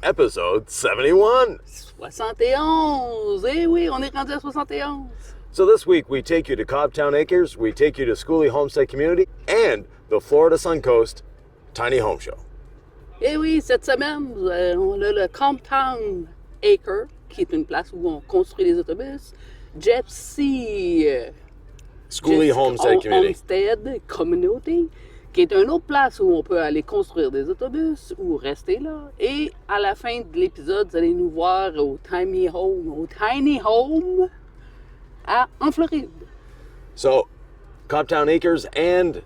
episode 71. 71! Eh oui, on est rendu à 71. So this week we take you to Cobbtown Acres, we take you to Schooly Homestead Community, and the Florida Suncoast Tiny Home Show. Eh oui, cette semaine, on a le Cobbtown Acre, qui est une place où on construit des autobus. Schooly Homestead Community. Homestead Community, qui est une autre place où on peut aller construire des autobus ou rester là. Et à la fin de l'épisode, vous allez nous voir au Tiny Home en Floride. So, Cobbtown Acres and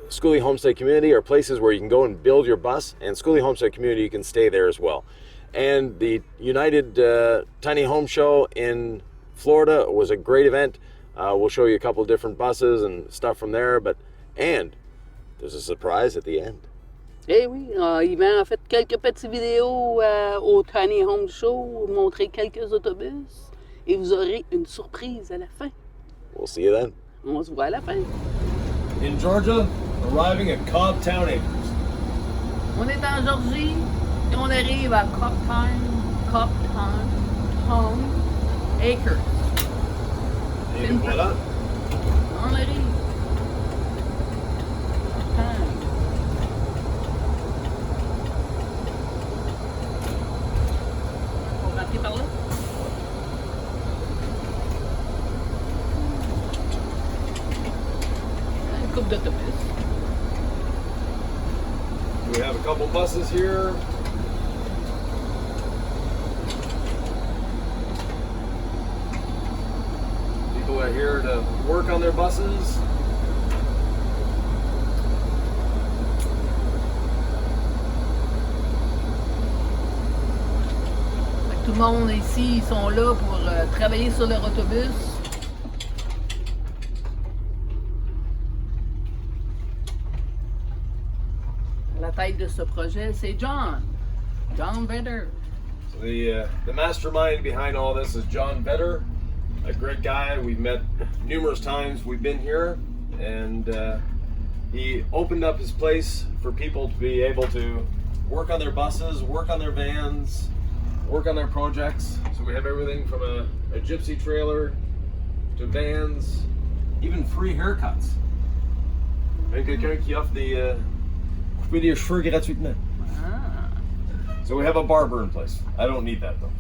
Schooly Homestead Community are places where you can go and build your bus, and Schooly Homestead Community, you can stay there as well. And the United Tiny Home Show in Florida was a great event. We'll show you a couple of different buses and stuff from there, and there's a surprise at the end. Eh oui, Yvan a fait quelques petites vidéos au Tiny Home Show, montrer quelques autobus, et vous aurez une surprise à la fin. We'll see you then. On se voit à la fin. In Georgia, arriving at Cobbtown Acres. On est en Georgie et on arrive à Cobbtown Acres. Et voilà. On arrive. Cobbtown. On va rentrer par là. Une couple d'autobus. We have a couple buses here. People are here to work on their buses. Tout le monde ici, ils sont là pour travailler sur leur autobus. La tête de ce projet, c'est John Vetter. So the mastermind behind all this is John Vetter, a great guy. We've met numerous times. We've been here, and he opened up his place for people to be able to work on their buses, work on their vans, work on their projects. So we have everything from a gypsy trailer to vans, even free haircuts. Même quelqu'un qui offre des couper des cheveux gratuitement. Ah. So we have a barber in place. I don't need that though.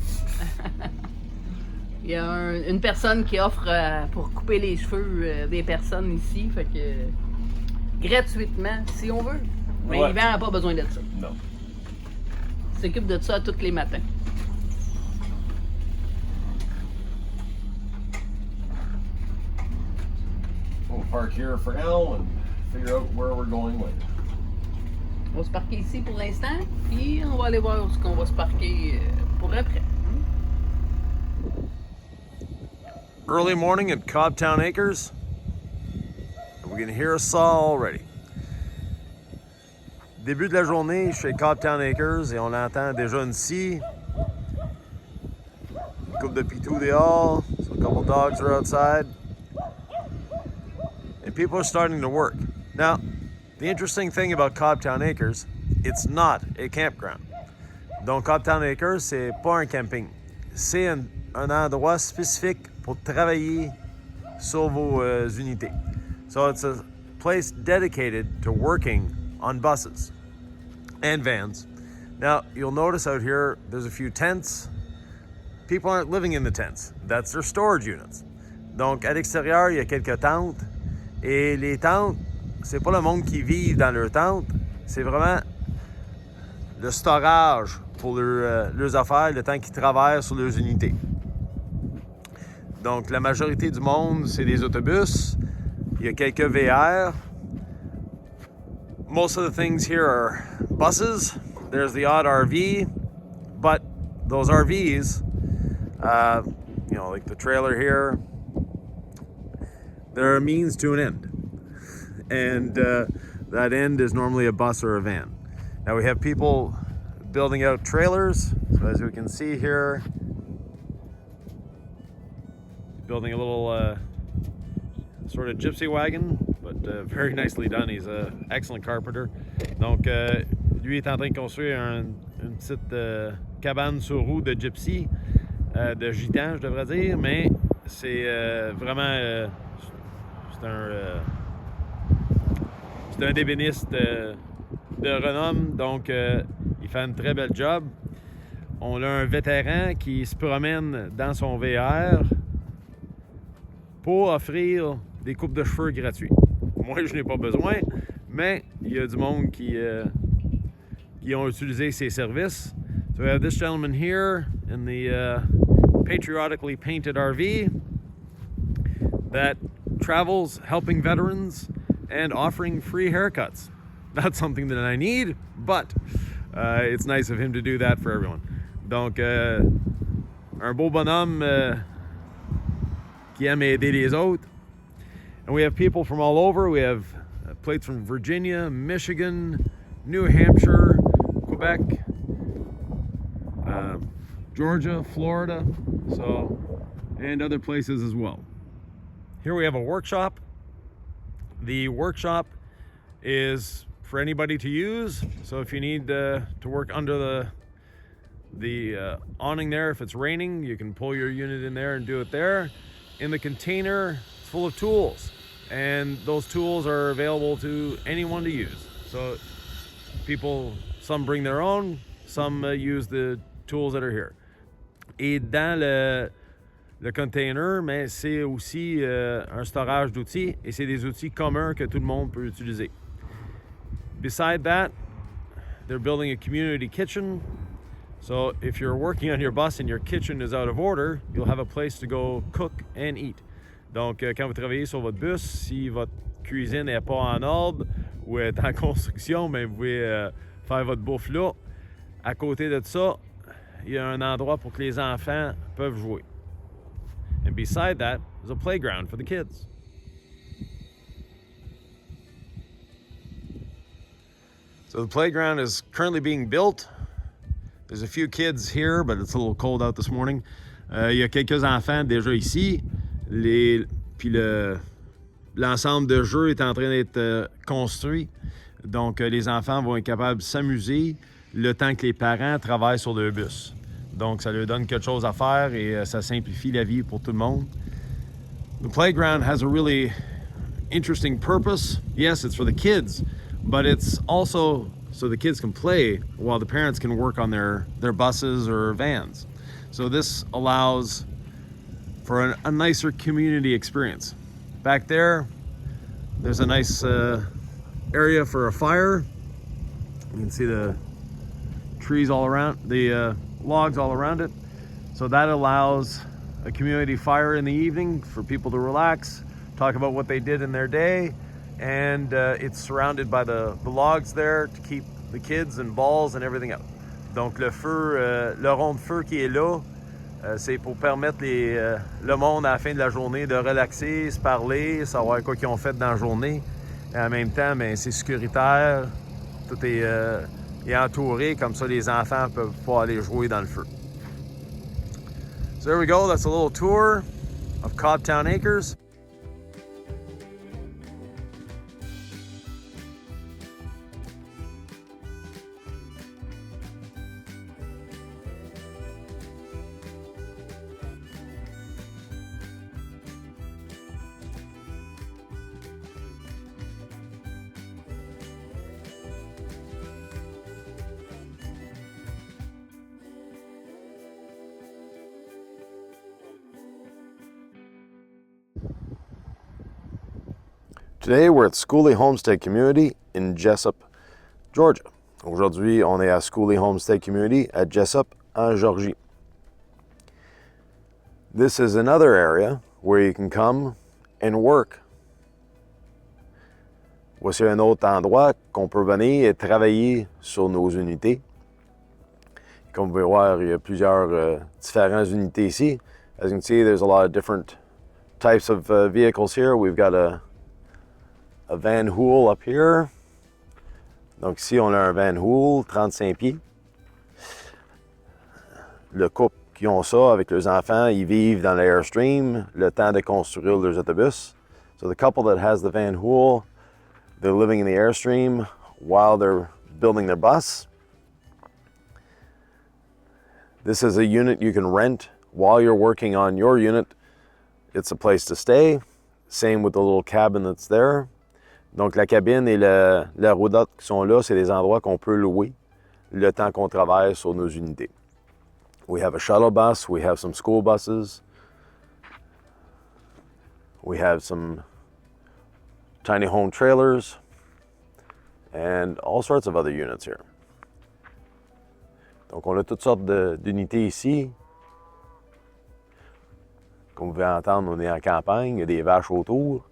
Il y a une personne qui offre pour couper les cheveux des personnes ici, fait que gratuitement, si on veut. Mais Ouais. Yvan n'a pas besoin de ça. No. Il s'occupe de ça tous les matins. We'll park here for now and figure out where we're going later. On va se parquer ici pour l'instant, puis on va aller voir où on va se parquer pour après. Early morning at Cobbtown Acres. We can hear a saw already. Début de la journée chez Cobbtown Acres et on entend déjà une scie. Une couple de pitous dehors. So a couple dogs are outside. And people are starting to work. Now, the interesting thing about Cobbtown Acres, it's not a campground. Donc Cobbtown Acres, c'est pas un camping. C'est un endroit spécifique pour travailler sur vos unités. So it's a place dedicated to working on buses and vans. Now, you'll notice out here, there's a few tents. People aren't living in the tents. That's their storage units. Donc, à l'extérieur, il y a quelques tentes. Et les tentes, c'est pas le monde qui vit dans leurs tentes. C'est vraiment le storage pour leurs affaires, le temps qu'ils travaillent sur leurs unités. Donc, la majorité du monde, c'est des autobus. Il y a quelques VR. Most of the things here are buses. There's the odd RV. But those RVs, like the trailer here, they're a means to an end. And that end is normally a bus or a van. Now we have people building out trailers. So as we can see here, building a little sort of gypsy wagon, but very nicely done. He's an excellent carpenter. Donc, lui est en train de construire une petite cabane sur roue de gypsy, de gitan, je devrais dire, mais c'est vraiment c'est un d'ébéniste de renom, donc il fait une très belle job. On a un vétéran qui se promène dans son VR pour offrir des coupes de cheveux gratuits. Moi, je n'ai pas besoin, mais il y a du monde qui ont utilisé ses services. So we have this gentleman here in the patriotically painted RV that travels helping veterans and offering free haircuts. Not something that I need, but it's nice of him to do that for everyone. Donc, un beau bonhomme qui aime aider les autres. And we have people from all over. We have plates from Virginia, Michigan, New Hampshire, Quebec, Georgia, Florida, and other places as well. Here we have a workshop. The workshop is for anybody to use. So if you need to work under the awning there, if it's raining, you can pull your unit in there and do it there. In the container, it's full of tools, and those tools are available to anyone to use. So some bring their own, some use the tools that are here. Et dans le container, mais c'est aussi un storage d'outils, et c'est des outils communs que tout le monde peut utiliser. Beside that, they're building a community kitchen. So if you're working on your bus and your kitchen is out of order, you'll have a place to go cook and eat. Donc, quand vous travaillez sur votre bus, si votre cuisine n'est pas en ordre ou est en construction, mais vous pouvez faire votre bouffe là. À côté de ça, il y a un endroit pour que les enfants peuvent jouer. And beside that, there's a playground for the kids. So the playground is currently being built. There's a few kids here, but it's a little cold out this morning. Il y a quelques enfants déjà ici. Puis l'ensemble de jeux est en train d'être construit. Donc, les enfants vont être capables de s'amuser le temps que les parents travaillent sur le bus. Donc, ça leur donne quelque chose à faire et ça simplifie la vie pour tout le monde. The playground has a really interesting purpose. Yes, it's for the kids, but it's also so the kids can play while the parents can work on their buses or vans. So this allows for a nicer community experience. Back there's a nice area for a fire. You can see the trees all around, the logs all around it. So that allows a community fire in the evening for people to relax, talk about what they did in their day, and it's surrounded by the logs there to keep the kids and balls and everything up. Donc le feu, le rond de feu qui est là, c'est pour permettre le monde à la fin de la journée de relaxer, se parler, savoir quoi qu'ils ont fait dans la journée. Et en même temps, ben, c'est sécuritaire, tout est entouré, comme ça les enfants peuvent pas aller jouer dans le feu. So there we go, that's a little tour of Cobbtown Acres. Today we're at Schooly Homestead Community in Jessup, Georgia. Aujourd'hui, on est à Schooly Homestead Community at Jessup, en Georgie. This is another area where you can come and work. Voici un autre endroit qu'on peut venir et travailler sur nos unités. Comme vous pouvez voir, il y a plusieurs différentes unités ici. As you can see, there's a lot of different types of vehicles here. We've got a Van Hool up here. Donc ici, on a un Van Hool, 35 pieds. Le couple qui ont ça avec leurs enfants, ils vivent dans l'Airstream le temps de construire leurs autobus. So the couple that has the Van Hool, they're living in the Airstream while they're building their bus. This is a unit you can rent while you're working on your unit. It's a place to stay. Same with the little cabin that's there. Donc la cabine et la roulotte qui sont là, c'est des endroits qu'on peut louer le temps qu'on travaille sur nos unités. We have a shuttle bus, we have some school buses, we have some tiny home trailers, and all sorts of other units here. Donc on a toutes sortes d'unités ici. Comme vous pouvez entendre, on est en campagne, il y a des vaches autour.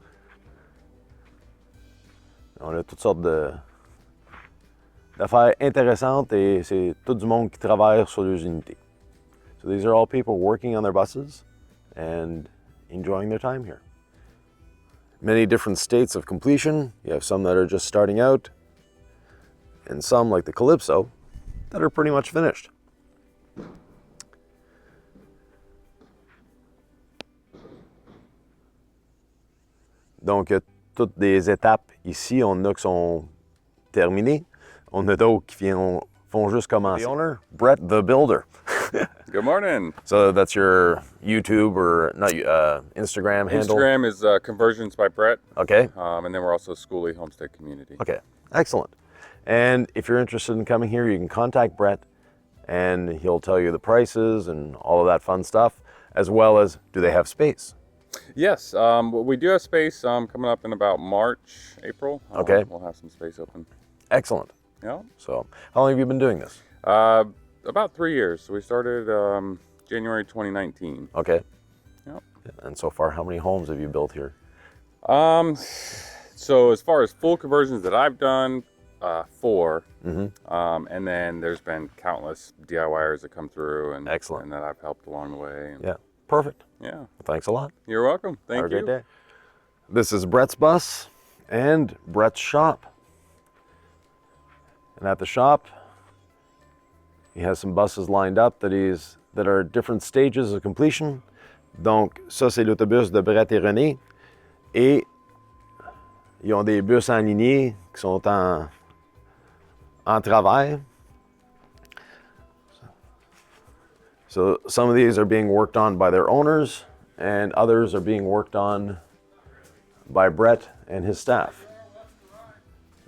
On a toutes sortes d'affaires intéressantes et c'est tout du monde qui travaille sur leurs unités. So these are all people working on their buses and enjoying their time here. Many different states of completion. You have some that are just starting out, and some, like the Calypso, that are pretty much finished. Donc, il y a toutes des étapes ici. On a qui sont terminées. On a d'autres qui font juste commencer. The owner, Brett the Builder. Good morning. So that's your YouTube or not Instagram handle? Instagram is Conversions by Brett. Okay. And then we're also Schooly Homestead Community. Okay, excellent. And if you're interested in coming here, you can contact Brett and he'll tell you the prices and all of that fun stuff, as well as do they have space? Yes, we do have space coming up in about March, April. Okay. We'll have some space open. Excellent. Yeah. So how long have you been doing this? About 3 years. So we started January 2019. Okay. Yep. And so far, how many homes have you built here? So as far as full conversions that I've done, 4. Mm-hmm. And then there's been countless DIYers that come through and, Excellent. and that I've helped along the way. And, Yeah, perfect. Yeah. Well, thanks a lot. You're welcome. Thank Have a you. great day. This is Brett's bus and Brett's shop. And at the shop, he has some buses lined up that are different stages of completion. Donc, ça, c'est l'autobus de Brett et René. Et ils ont des bus en lignée qui sont en travail. So some of these are being worked on by their owners, and others are being worked on by Brett and his staff.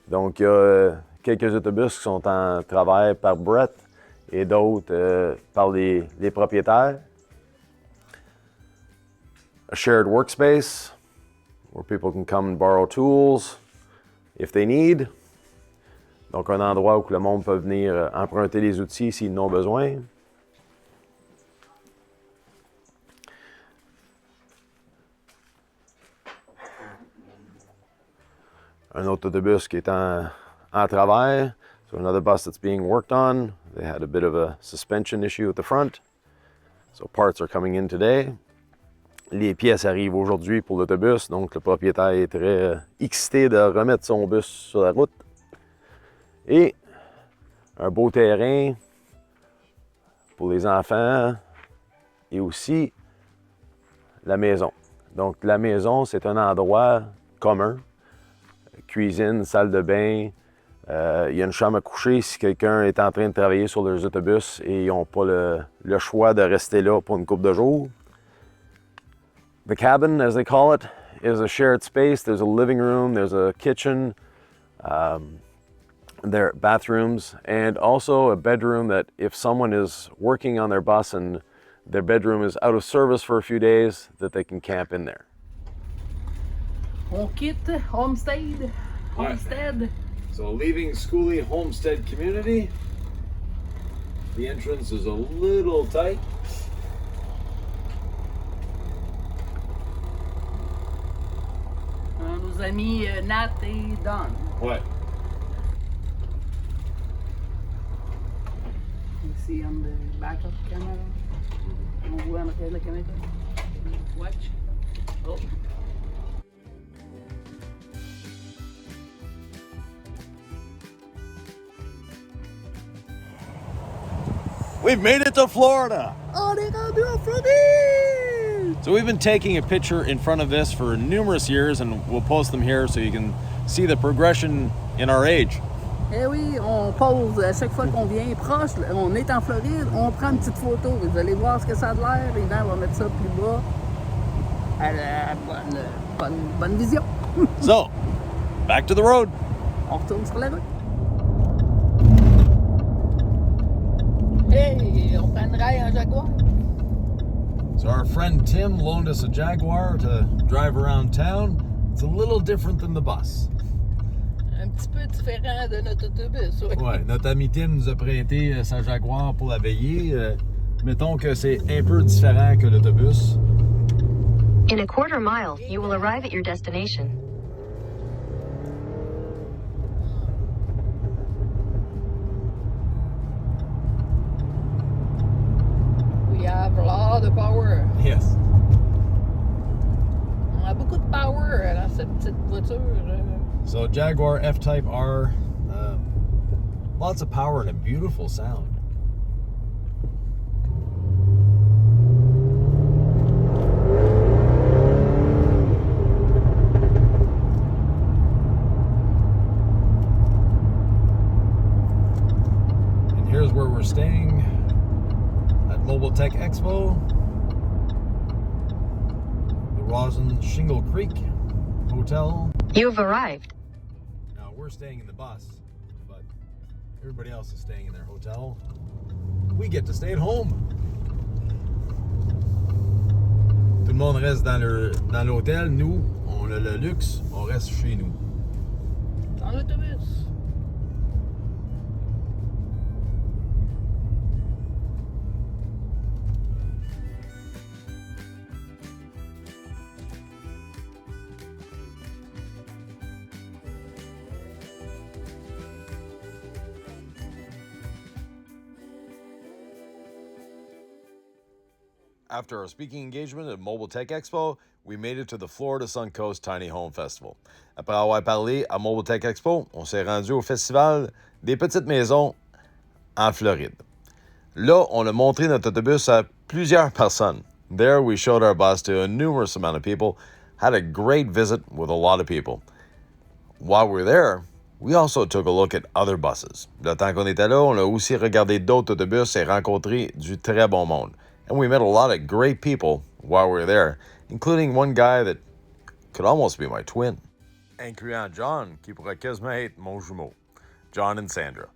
Donc, il y a quelques autobus qui sont en travail par Brett et d'autres par les propriétaires. A shared workspace where people can come and borrow tools if they need. Donc, un endroit où le monde peut venir emprunter les outils s'ils en ont besoin. Un autre autobus qui est en travail. So another bus that's being worked on. They had a bit of a suspension issue at the front. So parts are coming in today. Les pièces arrivent aujourd'hui pour l'autobus, donc le propriétaire est très excité de remettre son bus sur la route. Et un beau terrain pour les enfants et aussi la maison. Donc la maison, c'est un endroit commun. Cuisine, salle de bain, il y a une chambre à coucher si quelqu'un est en train de travailler sur leurs autobus et ils n'ont pas le choix de rester là pour une couple de jours. The cabin, as they call it, is a shared space. There's a living room, there's a kitchen, there are bathrooms, and also a bedroom that if someone is working on their bus and their bedroom is out of service for a few days, that they can camp in there. On quitte Homestead. Homestead. So leaving Schooly Homestead Community, the entrance is a little tight. Nos amis Nat et Don. Ouais. Ici, on the back of the camera. On voit en arrière de la caméra. Watch. Oh. We've made it to Florida! On est rendu en Floride! So we've been taking a picture in front of this for numerous years, and we'll post them here so you can see the progression in our age. Eh oui, on pose à chaque fois qu'on vient proche, on est en Floride, on prend une petite photo. Vous allez voir ce que ça a l'air. Évidemment, on va mettre ça plus bas. À la bonne vision. So, back to the road. On retourne sur la route. Hey, on prend une raille en Jaguar. So our friend Tim loaned us a Jaguar to drive around town. It's a little different than the bus. Un petit peu différent de notre autobus, oui. Ouais, notre ami Tim nous a prêté sa Jaguar pour la veiller. Mettons que c'est un peu différent que l'autobus. In a quarter mile, you will arrive at your destination. We have a lot of power. Yes. On a beaucoup de power dans cette petite voiture. So Jaguar F-Type R, lots of power and a beautiful sound. And here's where we're staying at Mobile Tech Expo, the Rosin Shingle Creek Hotel. You have arrived. Now we're staying in the bus, but everybody else is staying in their hotel. We get to stay at home. Tout le monde reste dans l'hôtel. Nous, on a le luxe, on reste chez nous. Dans l'autobus. After our speaking engagement at Mobile Tech Expo, we made it to the Florida Suncoast Tiny Home Festival. Après avoir parlé à Mobile Tech Expo, on s'est rendu au festival des petites maisons en Floride. Là, on a montré notre autobus à plusieurs personnes. There, we showed our bus to a numerous amount of people, had a great visit with a lot of people. While we were there, we also took a look at other buses. Le temps qu'on était là, on a aussi regardé d'autres autobus et rencontré du très bon monde. And we met a lot of great people while we were there, including one guy that could almost be my twin. Incluant John, qui pourrait quasiment être mon jumeau. John and Sandra.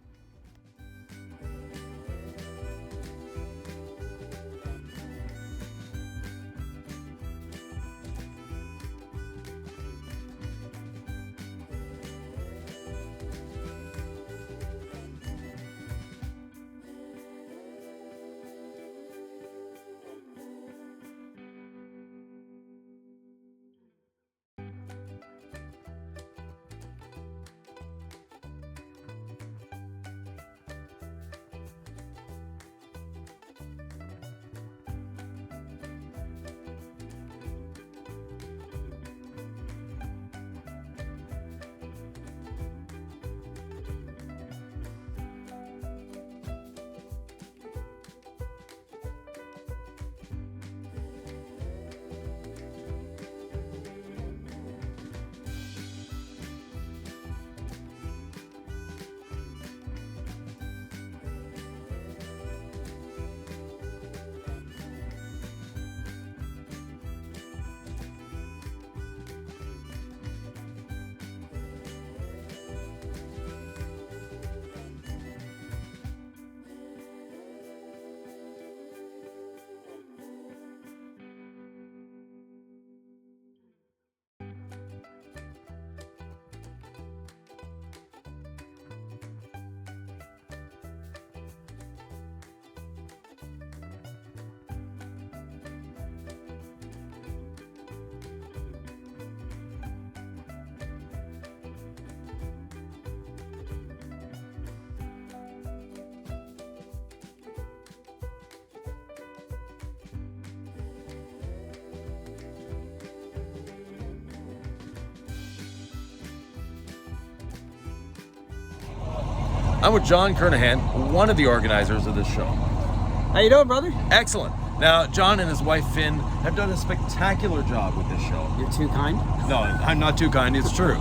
I'm with John Kernahan, one of the organizers of this show. How you doing, brother? Excellent. Now, John and his wife Finn have done a spectacular job with this show. You're too kind. No, I'm not too kind. It's true.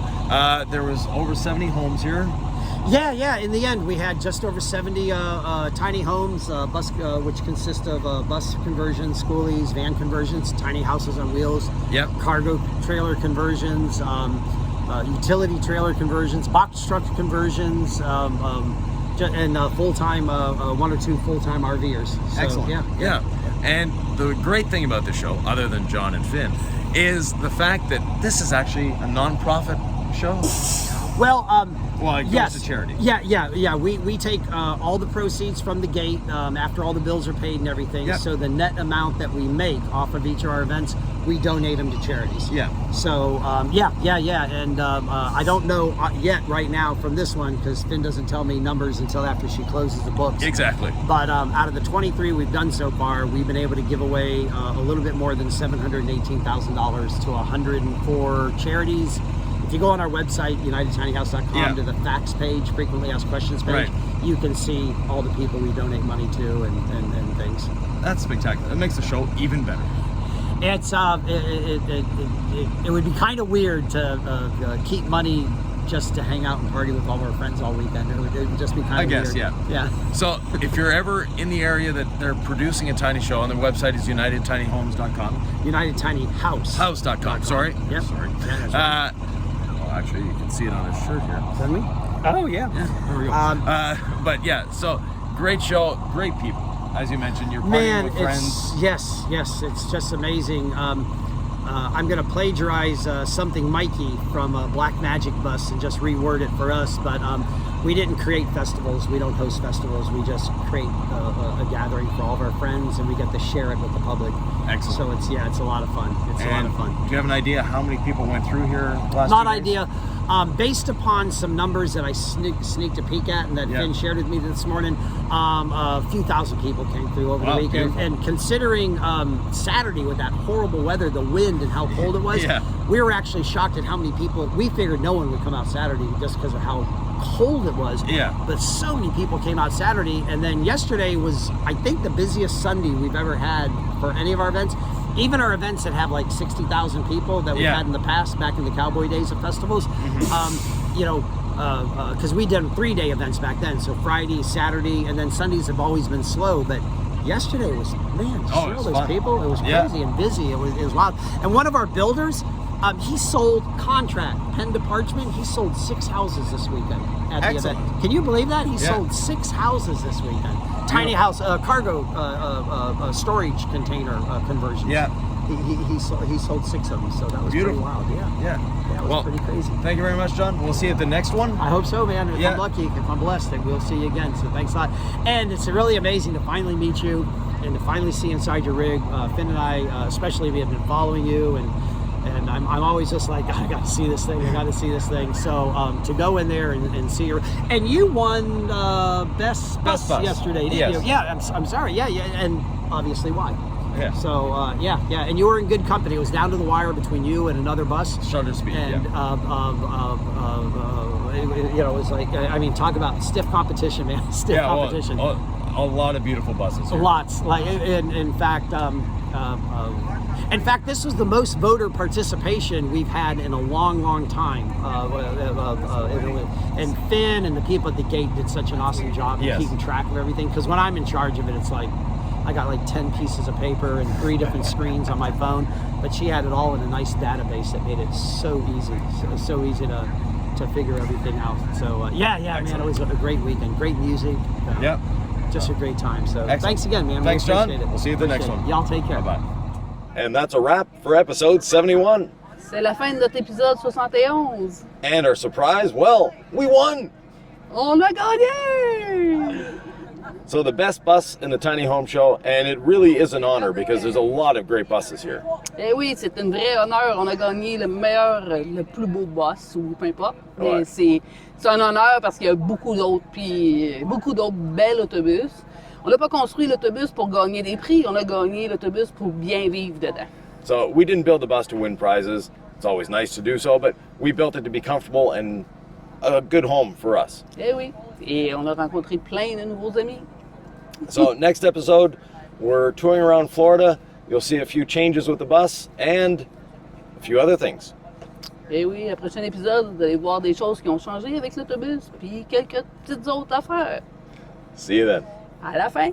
There was over 70 homes here. Yeah. In the end, we had just over 70 tiny homes, bus, which consist of bus conversions, schoolies, van conversions, tiny houses on wheels, cargo trailer conversions, utility trailer conversions, box truck conversions, and full-time, 1 or 2 full-time RVers. So, Excellent. Yeah. And the great thing about this show, other than John and Finn, is the fact that this is actually a non-profit show. Well, it goes to charity. Yeah. We take all the proceeds from the gate after all the bills are paid and everything. Yep. So the net amount that we make off of each of our events, we donate them to charities. Yeah. So and I don't know yet right now from this one because Finn doesn't tell me numbers until after she closes the books. Exactly. But out of the 23 we've done so far, we've been able to give away a little bit more than $718,000 to 104 charities. If you go on our website, UnitedTinyHouse.com, to the facts page, frequently asked questions page, you can see all the people we donate money to and things. That's spectacular. It makes the show even better. It's it would be kind of weird to keep money just to hang out and party with all of our friends all weekend. It would just be kind of weird. I guess, yeah. So if you're ever in the area that they're producing a tiny show, and their website is UnitedTinyHomes.com. UnitedTinyHouse.com. Sorry. Yep. Sorry. Yeah, that's right. Actually, you can see it on his shirt here. Pardon me? Oh, yeah. There we go. But yeah, so great show, great people. As you mentioned, you're partying with friends. Yes, it's just amazing. I'm going to plagiarize something Mikey from Black Magic Bus and just reword it for us. But we didn't create festivals. We don't host festivals. We just create a gathering for all of our friends, and we get to share it with the public. Excellent. So it's a lot of fun. It's a lot of fun. Do you have an idea how many people went through here last Not 2 days? idea. Based upon some numbers that I sneaked a peek at and that Finn shared with me this morning, a few thousand people came through over the weekend. Beautiful. And considering Saturday with that horrible weather, the wind and how cold it was, we were actually shocked at how many people. We figured no one would come out Saturday just because of how cold it was. Yeah. But so many people came out Saturday, and then yesterday was, I think, the busiest Sunday we've ever had for any of our events. Even our events that have like 60,000 people that we've had in the past, back in the cowboy days of festivals, because we did 3-day events back then. So Friday, Saturday, and then Sundays have always been slow. But yesterday was, man, all those people, it was crazy and busy. It was wild. And one of our builders, he sold contract, pen to parchment. He sold 6 houses this weekend at the event. Can you believe that? He sold 6 houses this weekend. Tiny house, cargo storage container conversion. Yeah. He sold 6 of them, so that was beautiful. Pretty wild. Yeah, it was pretty crazy. Thank you very much, John. We'll see you at the next one. I hope so, man. If I'm lucky, if I'm blessed, then we'll see you again. So thanks a lot. And it's really amazing to finally meet you and to finally see inside your rig. Finn and I, especially, we have been following you, and I'm always just like, I got to see this thing. I got to see this thing. So to go in there and see your, and you won best bus yesterday, didn't you? Yeah, I'm sorry. Yeah, and obviously why. Yeah. So and you were in good company. It was down to the wire between you and another bus. Shutter speed. And it was like, I mean, talk about stiff competition, man. Stiff competition. A lot of beautiful buses here. Lots. Like in fact, this was the most voter participation we've had in a long time. And Finn and the people at the gate did such an awesome job of keeping track of everything. Because when I'm in charge of it, it's like I got like 10 pieces of paper and 3 different screens on my phone. But she had it all in a nice database that made it so easy, so easy to figure everything out. So man, it was a great weekend, great music. Just a great time. So thanks again, man. Thanks, John. We'll see you at the next one. Y'all take care. Bye-bye. And that's a wrap for episode 71. C'est la fin de notre épisode 71. And our surprise, well, we won! On a gagné! So the best bus in the Tiny Home Show, and it really is an honor because there's a lot of great buses here. Eh oui, c'est un vrai honneur. On a gagné le meilleur, le plus beau boss, ou peu importe. Mais c'est un honneur parce qu'il y a beaucoup d'autres belles autobus. On n'a pas construit l'autobus pour gagner des prix, on a gagné l'autobus pour bien vivre dedans. So we didn't build the bus to win prizes. It's always nice to do so, but we built it to be comfortable and a good home for us. Eh oui, et on a rencontré plein de nouveaux amis. So next episode, we're touring around Florida. You'll see a few changes with the bus and a few other things. Et oui, le prochain épisode, vous allez voir des choses qui ont changé avec l'autobus, puis quelques petites autres affaires. See you then. À la fin!